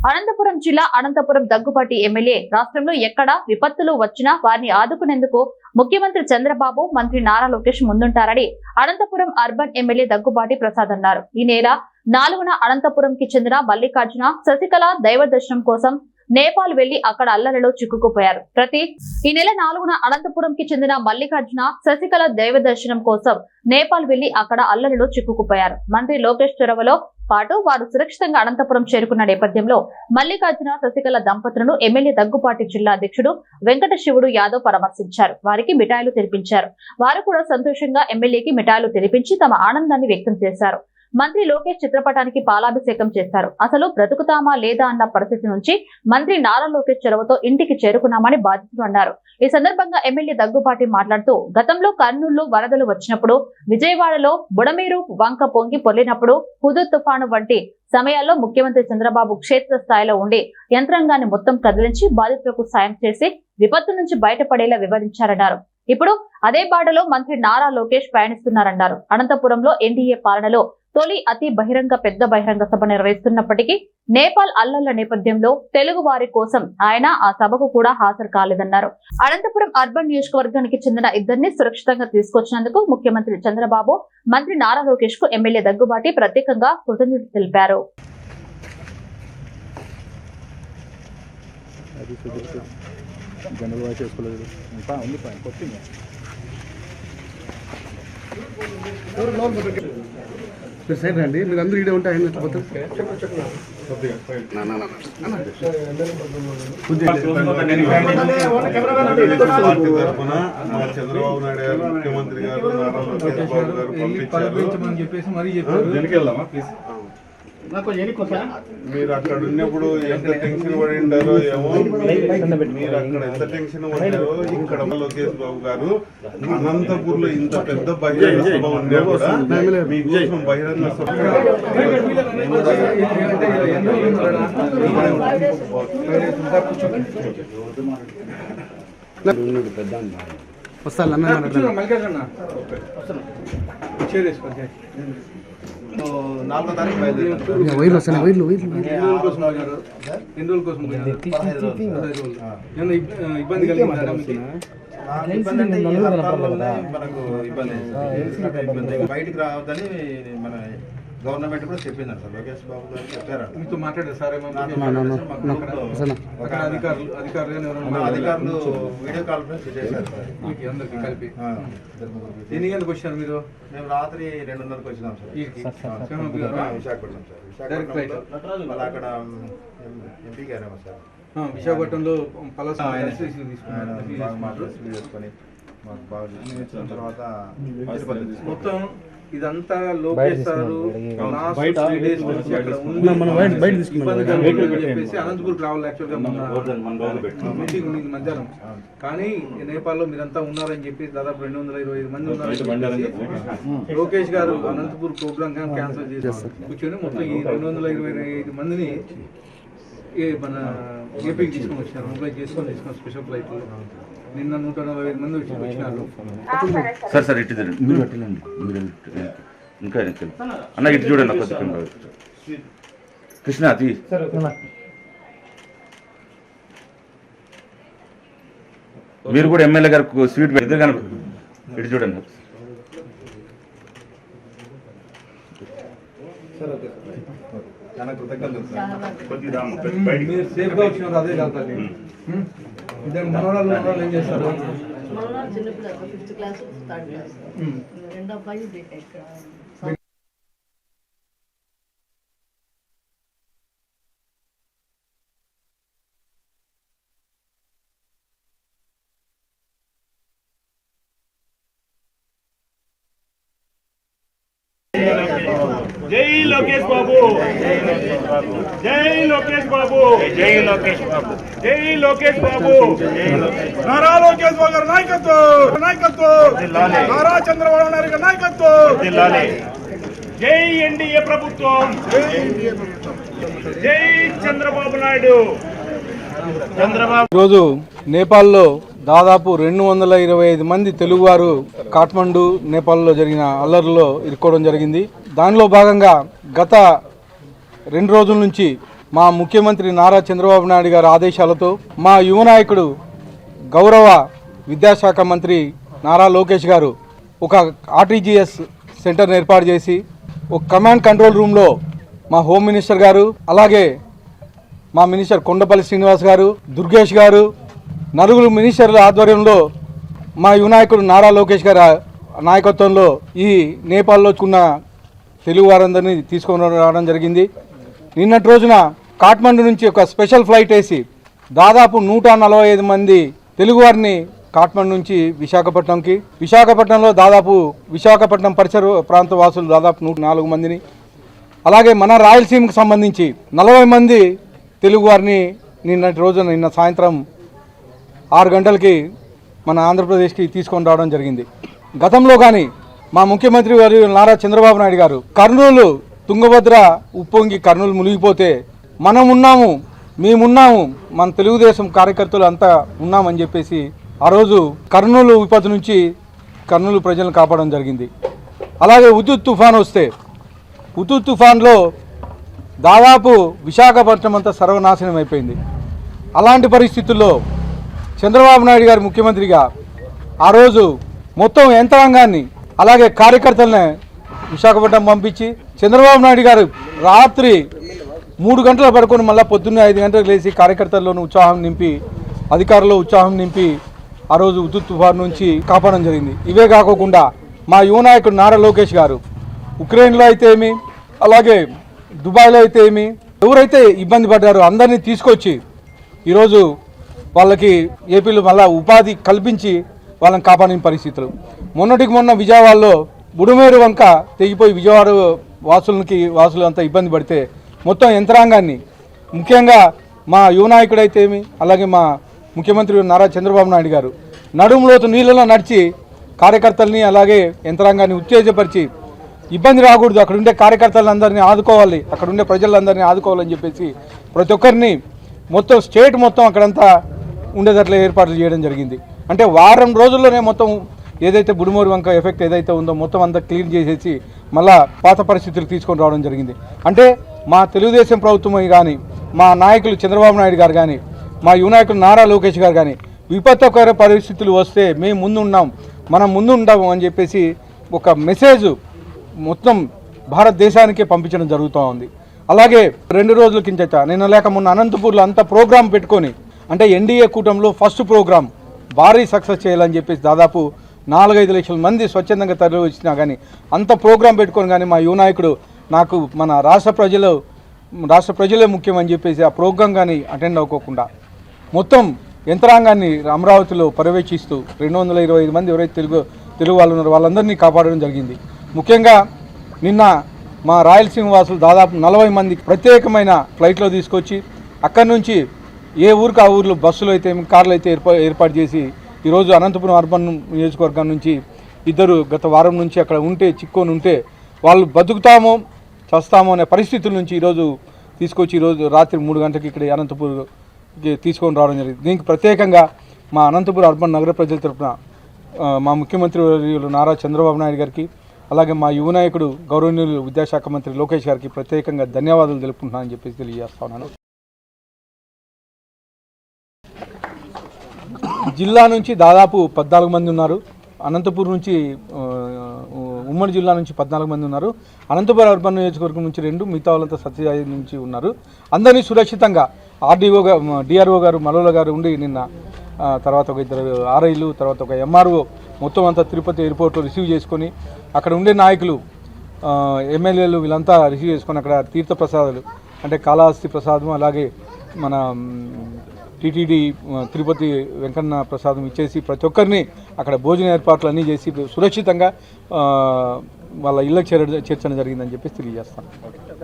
అనంతపురం జిల్లా అనంతపురం దగ్గుబాటి ఎమ్మెల్యే రాష్ట్రంలో ఎక్కడ విపత్తులు వచ్చినా వారిని ఆదుకునేందుకు ముఖ్యమంత్రి చంద్రబాబు, మంత్రి నారా లోకేష్ ముందుంటారని అనంతపురం అర్బన్ ఎమ్మెల్యే దగ్గుబాటి ప్రసాద్ అన్నారు. ఈ నెల 4న అనంతపురంకి చెందిన మల్లికార్జున శశికళ దైవ దర్శనం కోసం నేపాల్ వెళ్లి అక్కడ అల్లరిలో చిక్కుకుపోయారు. ఈ నెల 4న అనంతపురంకి చెందిన మల్లికార్జున శశికళ దైవ దర్శనం కోసం నేపాల్ వెళ్లి అక్కడ అల్లరిలో చిక్కుకుపోయారు. మంత్రి లోకేష్ చొరవలో పాటు వారు సురక్షితంగా అనంతపురం చేరుకున్న నేపథ్యంలో మల్లికార్జున శశికళ దంపతులను ఎమ్మెల్యే దగ్గుబాటి జిల్లా అధ్యక్షుడు వెంకట శివుడు యాదవ్ పరామర్శించారు. వారికి మిఠాయిలు తినిపించారు. వారు కూడా సంతోషంగా ఎమ్మెల్యేకి మిఠాయిలు తినిపించి తమ ఆనందాన్ని వ్యక్తం చేశారు. మంత్రి లోకేష్ చిత్రపటానికి పాలాభిషేకం చేశారు. అసలు బ్రతుకుతామా లేదా అన్న పరిస్థితి నుంచి మంత్రి నారా లోకేష్ చొరవతో ఇంటికి చేరుకున్నామని బాధితులు అన్నారు. ఈ సందర్భంగా ఎమ్మెల్యే దగ్గుబాటి మాట్లాడుతూ గతంలో కర్నూలులో వరదలు వచ్చినప్పుడు, విజయవాడలో బుడమేరు వంక పొంగి పొర్లినప్పుడు, హుదూ తుఫాను వంటి సమయాల్లో ముఖ్యమంత్రి చంద్రబాబు క్షేత్ర స్థాయిలో ఉండి యంత్రాంగాన్ని మొత్తం కదిలించి బాధితులకు సాయం చేసి విపత్తు నుంచి బయటపడేలా వివరించారన్నారు. ఇప్పుడు అదే బాటలో మంత్రి నారా లోకేష్ ప్రయాణిస్తున్నారన్నారు. అనంతపురంలో ఎన్డీఏ పాలనలో తొలి అతి పెద్ద బహిరంగ సభ నిర్వహిస్తున్నప్పటికీ నేపాల్ అల్లర్ల నేపథ్యంలో తెలుగు వారి కోసం ఆయన ఆ సభకు కూడా హాజరు కాలేదన్నారు. అనంతపురం అర్బన్ నియోజకవర్గానికి చెందిన ఇద్దరిని సురక్షితంగా తీసుకొచ్చినందుకు ముఖ్యమంత్రి చంద్రబాబు, మంత్రి నారా లోకేష్ కు ఎమ్మెల్యే దగ్గుబాటి ప్రత్యేకంగా కృతజ్ఞతలు తెలిపారు. సైడ్ రండి, మీరు అందరూ ఇడే ఉంటే ఆయన చంద్రబాబు నాయుడు గారు, ముఖ్యమంత్రి గారు, నారా లోకేష్ బాబు గారు పంపించారు చెప్పేసి మరీ చెప్పారు. మీరు అక్కడ ఉన్నప్పుడు ఎంత టెన్షన్ పడి ఉంటారో ఏమో, మీరు అక్కడ ఎంత టెన్షన్ పడ్డారో ఇక్కడ లోకేష్ బాబు గారు అనంతపూర్ లో ఇంత పెద్ద బహిరంగ సభ ఉన్నా కూడా మీకోసం బహిరంగ సభ వస్తాను అన్న. 4వ తారీఖు వైర్లు వస్తాను. వైర్లు ఇబ్బంది మనకు ఇబ్బంది బయటికి రావద్దని మన గవర్నమెంట్ కూడా చెప్పిందంట. లోకేష్ బాబు గారు చెప్పారంట. మీతో మాట్లాడారు సార్? అధికారులు వీడియో కాన్ఫరెన్స్ చేశారు అందరికి కలిపి. ఎన్ని గంటలకు వచ్చారు మీరు? మేము రాత్రి 2:30కి వచ్చినాం సార్. విశాఖపట్నం సార్. విశాఖపట్నంలో అక్కడ ఎంపీ గారేమో సార్ విశాఖపట్నంలో తీసుకొని మాకు బాగా తర్వాత మొత్తం ఇదంతా లోకేష్ సారు చెప్పేసి అనంతపూర్ రావాలి. యాక్చువల్గా మీటింగ్ ఉంది మధ్యాహ్నం, కానీ నేపాల్లో మీరంతా ఉన్నారని చెప్పి దాదాపు 225 మంది ఉన్నారని లోకేష్ గారు అనంతపూర్ ప్రోగ్రామ్ క్యాన్సిల్ చేసి కూర్చొని మొత్తం ఈ 225 మందిని మన ఏపీకి తీసుకొని వచ్చినారు. మొబైల్ చేసుకొని స్పెషల్ ఫ్లైట్లు. నిన్న 145 మంది వచ్చినారు. సార్ ఇటు మీరు పెట్టండి, మీరు ఇంకా అన్న ఇటు చూడండి. కొద్దిగా కృష్ణ అది మీరు కూడా ఎమ్మెల్యే గారికి స్వీట్ పెడితే కనుక ఇటు చూడండి. చాలా కృతజ్ఞతలు మీరు సేఫ్గా వచ్చినారు. అదే కాదు ఇద్దరు మనోరాలు ఏం చేస్తారు? చిన్నపిల్లలు 5th క్లాస్ 3rd క్లాస్, రెండో అబ్బాయి బీటెక్. జై లోకేష్ బాబు, జై లోకేష్ బాబు, జై లోకేష్ బాబు, జై లోకేష్ బాబు. నారా లోకేష్ బాబు గారి నాయకత్వం, నారా చంద్రబాబు నాయుడు గారి నాయకత్వం. జై ఎన్డీఏ ప్రభుత్వం, జై చంద్రబాబు నాయుడు. ఈరోజు నేపాల్లో దాదాపు 225 మంది తెలుగువారు కాఠ్మండు, నేపాల్లో జరిగిన అల్లర్లలో ఇరుక్కోవడం జరిగింది. దానిలో భాగంగా గత 2 రోజుల నుంచి మా ముఖ్యమంత్రి నారా చంద్రబాబు నాయుడు గారి ఆదేశాలతో మా యువ నాయకుడు గౌరవ విద్యాశాఖ మంత్రి నారా లోకేష్ గారు ఒక ఆర్టీజీఎస్ సెంటర్ని ఏర్పాటు చేసి ఒక కమాండ్ కంట్రోల్ రూమ్లో మా హోమ్ మినిస్టర్ గారు, అలాగే మా మినిస్టర్ కొండపల్లి శ్రీనివాస్ గారు, దుర్గేష్ గారు, నలుగురు మినిస్టర్ల ఆధ్వర్యంలో మా యువ నాయకుడు నారా లోకేష్ గారి నాయకత్వంలో ఈ నేపాల్లో ఉన్న తెలుగు వారందరినీ తీసుకొని రావడం జరిగింది. నిన్నటి రోజున కాఠ్మండు నుంచి ఒక స్పెషల్ ఫ్లైట్ వేసి దాదాపు 145 మంది తెలుగువారిని కాఠ్మండు నుంచి విశాఖపట్నంలో దాదాపు విశాఖపట్నం పరిసర ప్రాంత వాసులు దాదాపు 104 మందిని, అలాగే మన రాయలసీమకు సంబంధించి 40 మంది తెలుగువారిని నిన్న సాయంత్రం 6 గంటలకి మన ఆంధ్రప్రదేశ్కి తీసుకొని రావడం జరిగింది. గతంలో కానీ మా ముఖ్యమంత్రి వారు నారా చంద్రబాబు నాయుడు గారు కర్నూలు తుంగభద్ర ఉప్పొంగి కర్నూలు మునిగిపోతే మేమున్నాము మన తెలుగుదేశం కార్యకర్తలు అంతా ఉన్నామని చెప్పేసి ఆ రోజు కర్నూలు విపత్తు నుంచి కర్నూలు ప్రజలను కాపాడడం జరిగింది. అలాగే హుదూద్ తుఫాన్ వస్తే హుదూద్ తుఫాన్లో దాదాపు విశాఖపట్నం అంతా సర్వనాశనం అయిపోయింది. అలాంటి పరిస్థితుల్లో చంద్రబాబు నాయుడు గారు ముఖ్యమంత్రిగా ఆ రోజు మొత్తం యంత్రాంగాన్ని అలాగే కార్యకర్తలను విశాఖపట్నం పంపించి చంద్రబాబు నాయుడు గారు రాత్రి 3 గంటలు పడుకొని మళ్ళీ పొద్దున్నే 5 గంటలకు లేచి కార్యకర్తల్లోనూ ఉత్సాహం నింపి అధికారుల్లో ఉత్సాహం నింపి ఆ రోజు హుదూద్ తుఫాన్ నుంచి కాపాడడం జరిగింది. ఇవే కాకుండా మా యువ నాయకుడు నారా లోకేష్ గారు ఉక్రెయిన్లో అయితే ఏమి, అలాగే దుబాయ్లో అయితే ఏమి, ఎవరైతే ఇబ్బంది పడ్డారో అందరినీ తీసుకొచ్చి ఈరోజు వాళ్ళకి ఏపీలో మళ్ళీ ఉపాధి కల్పించి వాళ్ళని కాపాడిన పరిస్థితులు. మొన్న విజయవాడలో బుడమేరు వంక తెగిపోయి విజయవాడ వాసులు అంతా ఇబ్బంది పడితే మొత్తం యంత్రాంగాన్ని, ముఖ్యంగా మా యువ నాయకుడు అయితే ఏమి, అలాగే మా ముఖ్యమంత్రి నారా చంద్రబాబు నాయుడు గారు నడుములోతు నీళ్ళలో నడిచి కార్యకర్తల్ని అలాగే యంత్రాంగాన్ని ఉత్తేజపరిచి ఇబ్బంది రాకూడదు, అక్కడ ఉండే కార్యకర్తలందరినీ ఆదుకోవాలి, అక్కడ ఉండే ప్రజలందరినీ ఆదుకోవాలని చెప్పేసి ప్రతి ఒక్కరిని మొత్తం స్టేట్ మొత్తం అక్కడంతా ఉండేటట్లు ఏర్పాట్లు చేయడం జరిగింది. అంటే వారం రోజుల్లోనే మొత్తం ఏదైతే బుడుమూరు వంక ఎఫెక్ట్ ఏదైతే ఉందో మొత్తం అంతా క్లీన్ చేసేసి మళ్ళా పాత పరిస్థితులు తీసుకొని రావడం జరిగింది. అంటే మా తెలుగుదేశం ప్రభుత్వం కానీ, మా నాయకులు చంద్రబాబు నాయుడు గారు కానీ, మా యువ నాయకులు నారా లోకేష్ గారు కానీ విపత్తుకర పరిస్థితులు వస్తే మేము మనం ముందు ఉంటాము అని చెప్పేసి ఒక మెసేజ్ మొత్తం భారతదేశానికే పంపించడం జరుగుతూ ఉంది. అలాగే 2 రోజుల కిందట నిన్న లేక మొన్న అనంతపూర్లో అంతా ప్రోగ్రాం పెట్టుకొని, అంటే ఎన్డీఏ కూటమిలో ఫస్ట్ ప్రోగ్రాం భారీ సక్సెస్ చేయాలని చెప్పేసి దాదాపు 4-5 లక్షల మంది స్వచ్ఛందంగా తరలి వచ్చినా కానీ అంత ప్రోగ్రాం పెట్టుకొని కానీ మా యువ నాయకుడు నాకు మన రాష్ట్ర ప్రజలే ముఖ్యమని చెప్పేసి ఆ ప్రోగ్రాం కానీ అటెండ్ అవ్వకుండా మొత్తం యంత్రాంగాన్ని అమరావతిలో పర్యవేక్షిస్తూ 225 మంది ఎవరైతే తెలుగు వాళ్ళు ఉన్నారో వాళ్ళందరినీ కాపాడడం జరిగింది. ముఖ్యంగా నిన్న మా రాయలసీమ వాసులు దాదాపు 40 మంది ప్రత్యేకమైన ఫ్లైట్లో తీసుకొచ్చి అక్కడి నుంచి ఏ ఊరికి ఆ ఊర్లో బస్సులు అయితే కార్లు అయితే ఏర్పాటు చేసి ఈరోజు అనంతపురం అర్బన్ నియోజకవర్గం నుంచి 2 గత వారం నుంచి అక్కడ చిక్కొని ఉంటే వాళ్ళు బతుకుతామో చస్తామో అనే పరిస్థితుల నుంచి ఈరోజు తీసుకొచ్చి ఈరోజు రాత్రి 3 గంటలకు ఇక్కడ అనంతపూర్కి తీసుకొని రావడం జరిగింది. దీనికి ప్రత్యేకంగా మా అనంతపురం అర్బన్ నగర ప్రజల తరఫున మా ముఖ్యమంత్రి నారా చంద్రబాబు నాయుడు గారికి, అలాగే మా యువ నాయకుడు గౌరవనీయులు విద్యాశాఖ మంత్రి లోకేష్ గారికి ప్రత్యేకంగా ధన్యవాదాలు తెలుపుకుంటున్నానని చెప్పేసి తెలియజేస్తున్నాను. జిల్లా నుంచి దాదాపు 14 మంది ఉన్నారు. అనంతపురం నుంచి ఉమ్మడి జిల్లా నుంచి 14 మంది ఉన్నారు. అనంతపురం అర్బన్ నియోజకవర్గం నుంచి 2, మిగతా వాళ్ళంతా సత్యసాయి నుంచి ఉన్నారు. అందరినీ సురక్షితంగా డిఆర్ఓ గారు మలోల గారు ఉండి నిన్న తర్వాత ఒక 2 ఆర్ఐలు తర్వాత ఒక ఎంఆర్ఓ మొత్తం అంతా తిరుపతి ఎయిర్పోర్ట్లో రిసీవ్ చేసుకొని అక్కడ ఉండే నాయకులు ఎమ్మెల్యేలు వీళ్ళంతా రిసీవ్ చేసుకొని అక్కడ తీర్థప్రసాదాలు అంటే కాళహస్తి ప్రసాదం అలాగే మన టీటీడీ తిరుపతి వెంకన్న ప్రసాదం ఇచ్చేసి ప్రతి ఒక్కరిని అక్కడ భోజన ఏర్పాట్లు అన్నీ చేసి సురక్షితంగా వాళ్ళ ఇళ్ళకి చేర్చడం జరిగిందని చెప్పేసి తెలియజేస్తాను.